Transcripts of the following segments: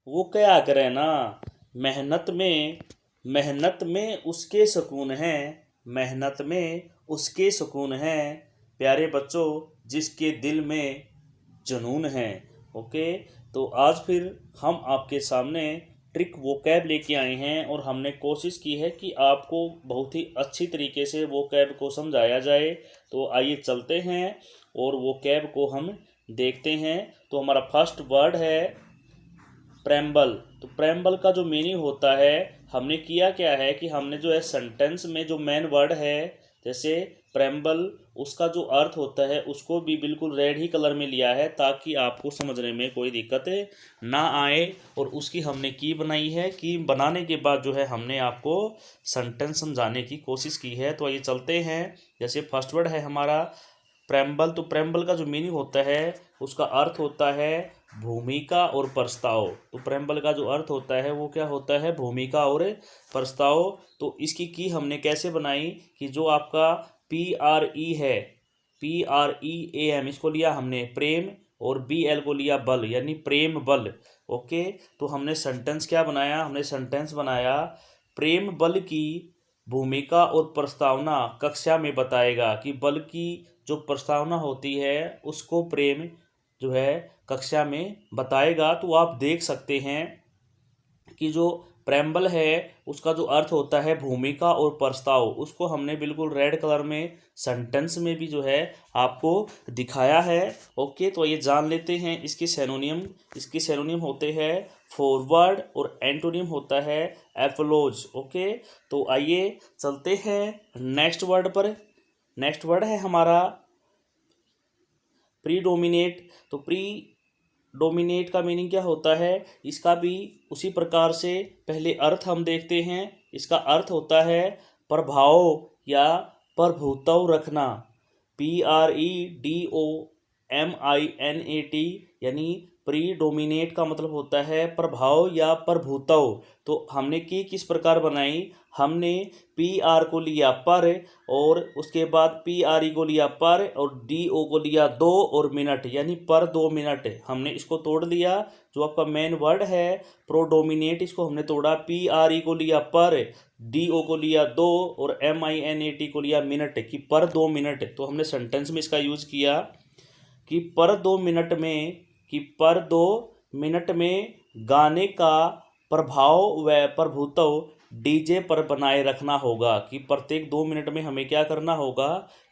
वो क्या करे ना, मेहनत में उसके सुकून है, मेहनत में उसके सुकून है, प्यारे बच्चों जिसके दिल में जुनून है। ओके, तो आज फिर हम आपके सामने ट्रिक वोकैब लेके आए हैं और हमने कोशिश की है कि आपको बहुत ही अच्छी तरीके से वोकैब को समझाया जाए। तो आइए चलते हैं और वोकैब को हम देखते हैं। तो हमारा फर्स्ट वर्ड है प्रेम्बल। तो प्रेम्बल का जो मीनिंग होता है, हमने किया क्या है कि हमने जो है सेंटेंस में जो मेन वर्ड है, जैसे प्रेम्बल, उसका जो अर्थ होता है उसको भी बिल्कुल रेड ही कलर में लिया है ताकि आपको समझने में कोई दिक्कत ना आए। और उसकी हमने की बनाई है कि बनाने के बाद जो है हमने आपको सेंटेंस समझाने की कोशिश की है। तो आइए चलते हैं। जैसे फर्स्ट वर्ड है हमारा प्रेम्बल। तो प्रेम्बल का जो मीनिंग होता है, उसका अर्थ होता है भूमिका और प्रस्ताव। तो प्रेम्बल का जो अर्थ होता है वो क्या होता है, भूमिका और प्रस्ताव। तो इसकी की हमने कैसे बनाई कि जो आपका PRE है, PREAM, इसको लिया हमने प्रेम, और BL को लिया बल, यानी प्रेम बल। ओके, तो हमने सेंटेंस क्या बनाया, हमने सेंटेंस बनाया प्रेम बल की भूमिका और प्रस्तावना कक्षा में बताएगा। कि बल की जो प्रस्तावना होती है उसको प्रेम जो है कक्षा में बताएगा। तो आप देख सकते हैं कि जो प्रेम्बल है उसका जो अर्थ होता है भूमिका और प्रस्ताव, उसको हमने बिल्कुल रेड कलर में सेंटेंस में भी जो है आपको दिखाया है। ओके, तो ये जान लेते हैं इसके सिनोनियम। इसके सिनोनियम होते हैं फॉरवर्ड और एंटोनियम होता है एपोलॉज। ओके, तो आइए चलते हैं नेक्स्ट वर्ड पर। नेक्स्ट वर्ड है हमारा प्रीडोमिनेट। तो प्रीडोमिनेट का मीनिंग क्या होता है, इसका भी उसी प्रकार से पहले अर्थ हम देखते हैं। इसका अर्थ होता है प्रभाव या प्रभुत्व रखना। PREDOMINAT, यानी प्रीडोमिनेट का मतलब होता है प्रभाव या प्रभुत्व। तो हमने की किस प्रकार बनाई, हमने PR को लिया पर, और उसके बाद PRE को लिया पर, और DO को लिया दो, और मिनट यानी पर 2 मिनट। हमने इसको तोड़ लिया। जो आपका मेन वर्ड है प्रोडोमिनेट, इसको हमने तोड़ा। PRE को लिया पर, DO को लिया दो, और MINAT को लिया मिनट, कि पर 2 मिनट। तो हमने सेंटेंस में इसका यूज किया कि पर 2 मिनट में, कि पर 2 मिनट में गाने का प्रभाव व प्रभुत्व DJ पर बनाए रखना होगा। कि प्रत्येक 2 मिनट में हमें क्या करना होगा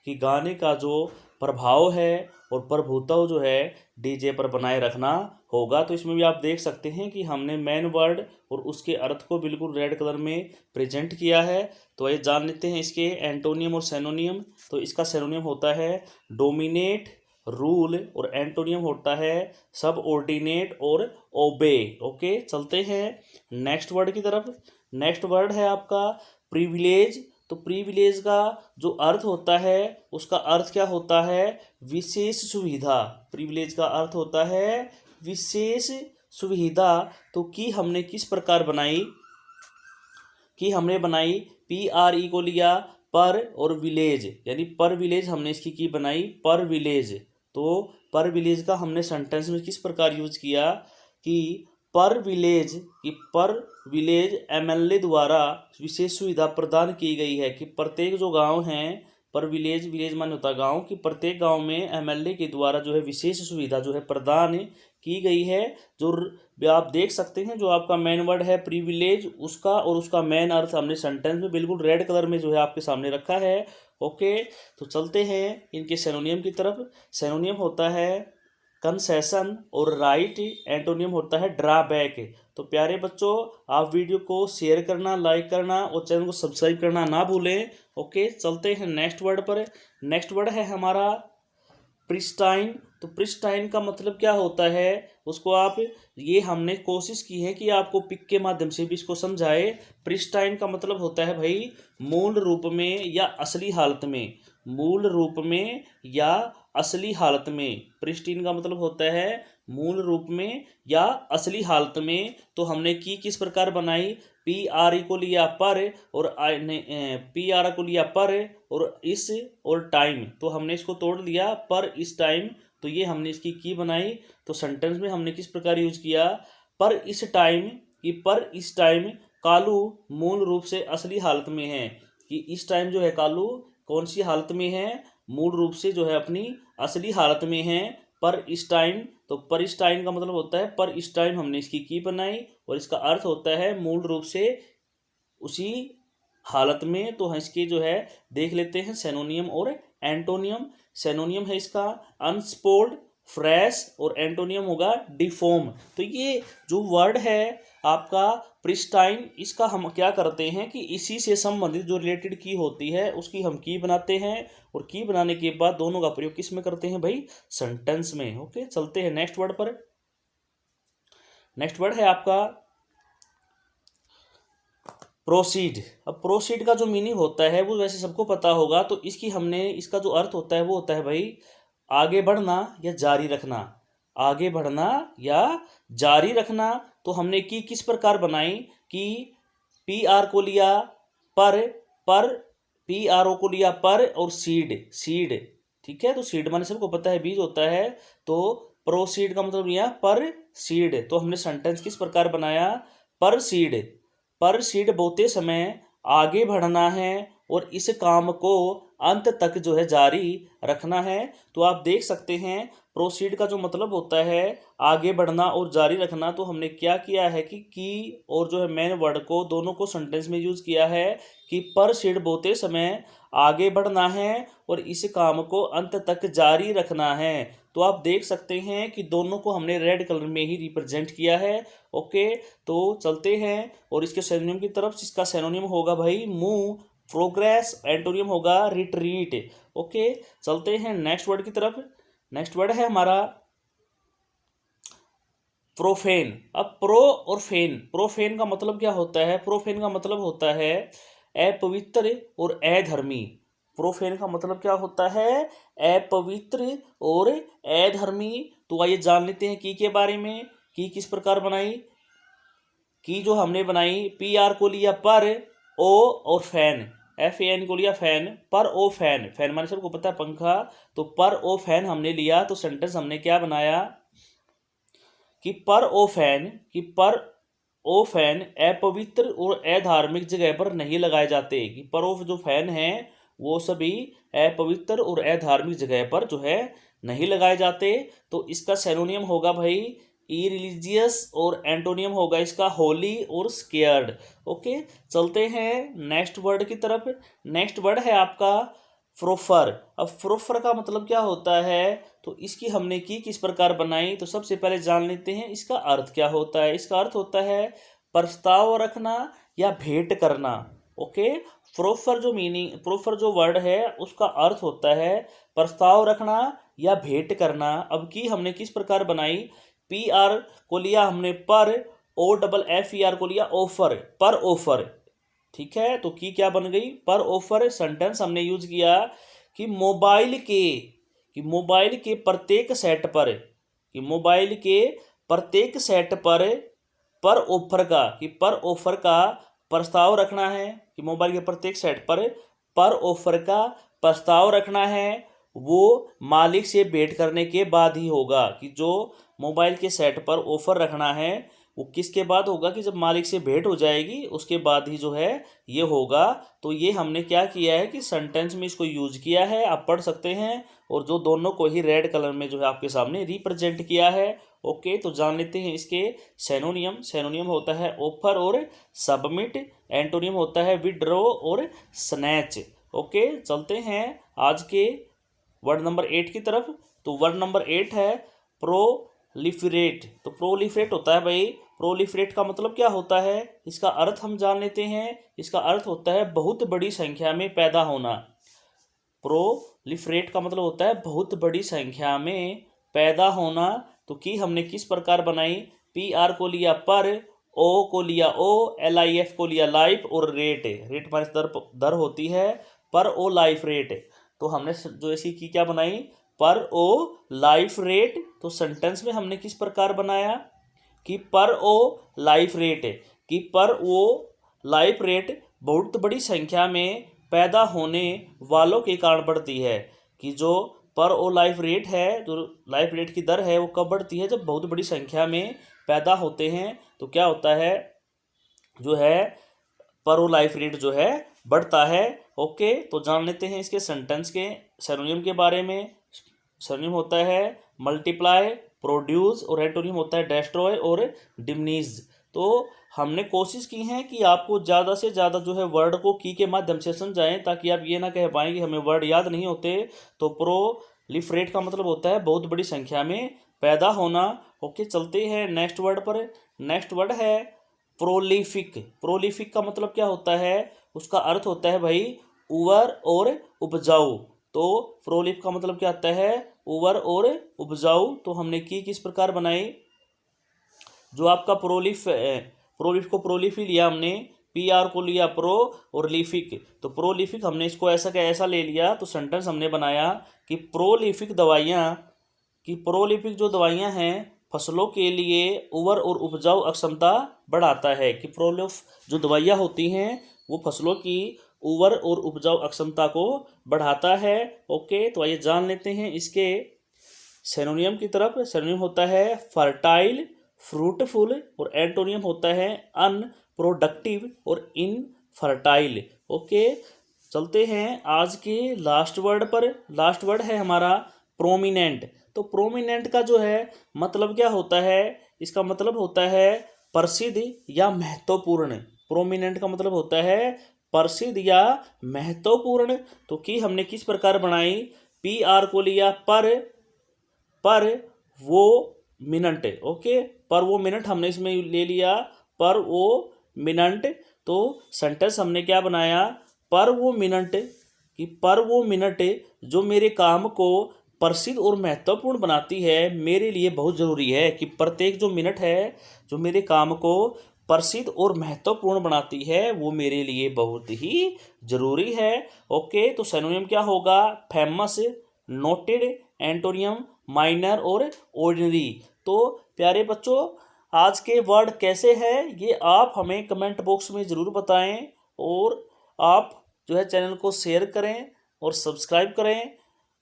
कि गाने का जो प्रभाव है और प्रभुत्व जो है DJ पर बनाए रखना होगा। तो इसमें भी आप देख सकते हैं कि हमने मेन वर्ड और उसके अर्थ को बिल्कुल रेड कलर में प्रेजेंट किया है। तो ये जान लेते हैं इसके एंटोनियम और सेनोनियम। तो इसका सेनोनियम होता है डोमिनेट, रूल, और एंटोनियम होता है सब ऑर्डिनेट और ओबे। ओके, चलते हैं नेक्स्ट वर्ड की तरफ। नेक्स्ट वर्ड है आपका प्रिविलेज। तो प्रिविलेज का जो अर्थ होता है, उसका अर्थ क्या होता है, विशेष सुविधा। प्रिविलेज का अर्थ होता है विशेष सुविधा। तो की हमने किस प्रकार बनाई, कि हमने बनाई PRE को लिया पर और विलेज, यानी पर विलेज हमने इसकी की बनाई पर विलेज। तो पर विलेज का हमने सेंटेंस में किस प्रकार यूज किया कि पर विलेज, कि पर विलेज MLA द्वारा विशेष सुविधा प्रदान की गई है। कि प्रत्येक जो गांव हैं, पर विलेज, विलेज मान होता गांव, कि प्रत्येक गांव में MLA के द्वारा जो है विशेष सुविधा जो है प्रदान की गई है। जो आप देख सकते हैं जो आपका मेन वर्ड है प्रिविलेज, उसका और उसका मेन अर्थ हमने सेंटेंस में बिल्कुल रेड कलर में जो है आपके सामने रखा है। ओके, तो चलते हैं इनके सिनोनियम की तरफ। सिनोनियम होता है कंसेशन और राइट, एंटोनियम होता है ड्रॉबैक। तो प्यारे बच्चों, आप वीडियो को शेयर करना, लाइक करना और चैनल को सब्सक्राइब करना ना भूलें। ओके, चलते हैं नेक्स्ट वर्ड पर। नेक्स्ट वर्ड है हमारा प्रिस्टाइन। तो प्रिस्टाइन का मतलब क्या होता है, उसको आप, ये हमने कोशिश की है कि आपको पिक के माध्यम से भी इसको समझाए। प्रिस्टाइन का मतलब होता है भाई मूल रूप में या असली हालत में, मूल रूप में या असली हालत में। प्रिस्टीन का मतलब होता है मूल रूप में या असली हालत में। तो हमने की किस प्रकार बनाई, PRE को लिया पर, और PR को लिया पर, और इस और टाइम। तो हमने इसको तोड़ लिया पर इस टाइम। तो ये हमने इसकी की बनाई। तो सेंटेंस में हमने किस प्रकार यूज किया, पर इस टाइम कालू मूल रूप से असली हालत में है, कि इस टाइम जो है कालू कौन सी हालत में है, मूल रूप से जो है अपनी असली हालत में है। पर इस टाइम, तो पर इस टाइम का मतलब होता है पर इस टाइम हमने इसकी की बनाई, और इसका अर्थ होता है मूल रूप से उसी हालत में। तो इसके जो है देख लेते हैं सेनोनियम और एंटोनियम। सेनोनियम है इसका अनस्पोल्ड, फ्रेश, और एंटोनियम होगा डिफॉर्म। तो ये जो वर्ड है आपका प्रिस्टाइन, इसका हम क्या करते हैं कि इसी से संबंधित जो रिलेटेड की होती है उसकी हम की बनाते हैं, और की बनाने के बाद दोनों का प्रयोग किस में करते हैं भाई, सेंटेंस में। ओके, चलते हैं नेक्स्ट वर्ड पर। नेक्स्ट वर्ड है आपका प्रोसीड। अब प्रोसीड का जो मीनिंग होता है वो वैसे सबको पता होगा, तो इसका जो अर्थ होता है वो होता है भाई आगे बढ़ना या जारी रखना। आगे बढ़ना या जारी रखना। तो हमने की किस प्रकार बनाई कि पी आर को लिया पर पी आर ओ को लिया पर, और सीड, ठीक है। तो सीड माने सबको पता है बीज होता है, तो प्रोसीड का मतलब लिया पर सीड। तो हमने सेंटेंस किस प्रकार बनाया, पर सीड बोते समय आगे बढ़ना है और इस काम को अंत तक जो है जारी रखना है। तो आप देख सकते हैं प्रोसीड का जो मतलब होता है आगे बढ़ना और जारी रखना। तो हमने क्या किया है कि और जो है मेन वर्ड को दोनों को सेंटेंस में यूज किया है कि प्रोसीड बोते समय आगे बढ़ना है और इस काम को अंत तक जारी रखना है। तो आप देख सकते हैं कि दोनों को हमने रेड कलर में ही रिप्रेजेंट किया है। ओके, तो चलते हैं और इसके सिनोनिम की तरफ। इसका सिनोनिम होगा भाई मूव, प्रोग्रेस, एंटोनियम होगा रिट्रीट। ओके, चलते हैं नेक्स्ट वर्ड की तरफ। नेक्स्ट वर्ड है हमारा प्रोफेन। अब प्रो और फेन, प्रोफेन का मतलब क्या होता है, प्रोफेन का मतलब होता है अपवित्र और अधर्मी। प्रोफेन का मतलब क्या होता है, अपवित्र और अधर्मी। तो आइए जान लेते हैं की के बारे में। की किस प्रकार बनाई, की जो हमने बनाई पी आर को लिया पर, ओ और फैन, एफ ए एन को लिया फैन, पर ओ फैन, फैन माने सबको पता है पंखा। तो पर ओ फैन हमने लिया, तो सेंटेंस हमने क्या बनाया कि पर ओ फैन अपवित्र और अधार्मिक जगह पर नहीं लगाए जाते। कि पर ओ जो फैन है वो सभी अपवित्र और अधार्मिक जगह पर जो है नहीं लगाए जाते। तो इसका सिनोनियम होगा भाई इरिलीजियस, और एंटोनियम होगा इसका होली और स्केयर्ड। ओके, चलते हैं नेक्स्ट वर्ड की तरफ। नेक्स्ट वर्ड है आपका प्रोफर। अब प्रोफर का मतलब क्या होता है, तो इसकी हमने की किस प्रकार बनाई। तो सबसे पहले जान लेते हैं इसका अर्थ क्या होता है। इसका अर्थ होता है प्रस्ताव रखना या भेंट करना। ओके, प्रोफर जो वर्ड है उसका अर्थ होता है प्रस्ताव रखना या भेंट करना। अब की हमने किस प्रकार बनाई, पी आर को लिया हमने पर, O double F E R को लिया ऑफर, पर ऑफर, ठीक है। तो की क्या बन गई, पर ऑफर। सेंटेंस हमने यूज किया कि मोबाइल के प्रत्येक सेट पर, कि मोबाइल के प्रत्येक सेट पर ऑफर का, कि पर ऑफर का प्रस्ताव रखना है। कि मोबाइल के प्रत्येक सेट पर ऑफर का प्रस्ताव रखना है, वो मालिक से भेंट करने के बाद ही होगा। कि जो मोबाइल के सेट पर ऑफर रखना है वो किसके बाद होगा, कि जब मालिक से भेंट हो जाएगी उसके बाद ही जो है ये होगा। तो ये हमने क्या किया है कि सेंटेंस में इसको यूज किया है, आप पढ़ सकते हैं। और जो दोनों को ही रेड कलर में जो है आपके सामने रिप्रेजेंट किया है। ओके, तो जान लेते हैं इसके सिनोनियम। सिनोनियम होता है ऑफर और सबमिट, एंटोनियम होता है विड्रॉ और स्नैच। ओके, चलते हैं आज के वर्ड नंबर 8 की तरफ। तो वर्ड नंबर 8 है प्रोलिफरेट। तो प्रोलिफरेट होता है भाई, प्रोलिफरेट का मतलब क्या होता है, इसका अर्थ हम जान लेते हैं। इसका अर्थ होता है बहुत बड़ी संख्या में पैदा होना। प्रोलिफरेट का मतलब होता है बहुत बड़ी संख्या में पैदा होना। तो की हमने किस प्रकार बनाई, पी आर को लिया पर, ओ को लिया ओ, एल आई एफ को लिया लाइफ, और रेट माइनस दर होती है, पर ओ लाइफ रेट। तो हमने जो ऐसी की क्या बनाई, पर ओ लाइफ रेट। तो सेंटेंस में हमने किस प्रकार बनाया कि पर ओ लाइफ रेट, कि पर ओ लाइफ रेट बहुत बड़ी संख्या में पैदा होने वालों के कारण बढ़ती है। कि जो पर ओ लाइफ रेट है, जो लाइफ रेट की दर है वो कब बढ़ती है, जब बहुत बड़ी संख्या में पैदा होते हैं तो क्या होता है, जो है पर ओ लाइफ रेट जो है बढ़ता है। ओके, तो जान लेते हैं इसके सेंटेंस के सिनोनिम के बारे में। सिनोनिम होता है मल्टीप्लाई, प्रोड्यूस, और एंटोनिम होता है डेस्ट्रॉय और डिमिनिश। तो हमने कोशिश की है कि आपको ज़्यादा से ज़्यादा जो है वर्ड को की के माध्यम से समझाएं, ताकि आप ये ना कह पाएँ कि हमें वर्ड याद नहीं होते। तो प्रोलिफरेट का मतलब होता है बहुत बड़ी संख्या में पैदा होना। ओके, चलते हैं नेक्स्ट वर्ड पर। नेक्स्ट वर्ड है प्रोलिफिक। प्रोलिफिक का मतलब क्या होता है, उसका अर्थ होता है भाई उवर और उपजाऊ। तो प्रोलिफ का मतलब क्या आता है, उवर और उपजाऊ। तो हमने की किस प्रकार बनाई, जो आपका प्रोलिफ को प्रोलिफ ही लिया हमने, पी आर को लिया प्रो और लिफिक। तो प्रोलिफिक हमने इसको ऐसा का ऐसा ले लिया, तो सेंटेंस हमने बनाया कि प्रोलिफिक जो दवाइयाँ हैं फसलों के लिए उवर और उपजाऊ अक्षमता बढ़ाता है। कि प्रोलिफ जो दवाइयाँ होती हैं वो फसलों की उवर और उपजाऊ अक्षमता को बढ़ाता है। ओके, तो आइए जान लेते हैं इसके सिनोनिम की तरफ। सिनोनिम होता है फर्टाइल, फ्रूटफुल, और एंटोनियम होता है अनप्रोडक्टिव और इनफर्टाइल। ओके, चलते हैं आज के लास्ट वर्ड पर। लास्ट वर्ड है हमारा प्रोमिनेंट। तो प्रोमिनेंट का जो है मतलब क्या होता है, इसका मतलब होता है प्रसिद्ध या महत्वपूर्ण। प्रोमिनेंट का मतलब होता है प्रसिद्ध या महत्वपूर्ण। तो कि हमने किस प्रकार बनाई, पी आर को लिया पर वो मिनट। ओके, पर वो मिनट हमने इसमें ले लिया, पर वो मिनट। तो सेंटेंस हमने क्या बनाया, पर वो मिनट, कि पर वो मिनट जो मेरे काम को प्रसिद्ध और महत्वपूर्ण बनाती है मेरे लिए बहुत ज़रूरी है। कि प्रत्येक जो मिनट है जो मेरे काम को प्रसिद्ध और महत्वपूर्ण बनाती है वो मेरे लिए बहुत ही ज़रूरी है। ओके, तो सिनोनिम क्या होगा, फेमस, नोटेड, एंटोनियम माइनर और ऑर्डिनरी। तो प्यारे बच्चों, आज के वर्ड कैसे हैं ये आप हमें कमेंट बॉक्स में ज़रूर बताएं, और आप जो है चैनल को शेयर करें और सब्सक्राइब करें।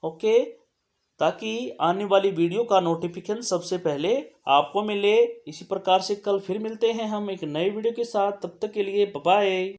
ओके, ताकि आने वाली वीडियो का नोटिफिकेशन सबसे पहले आपको मिले। इसी प्रकार से कल फिर मिलते हैं हम एक नए वीडियो के साथ, तब तक के लिए बाय बाय।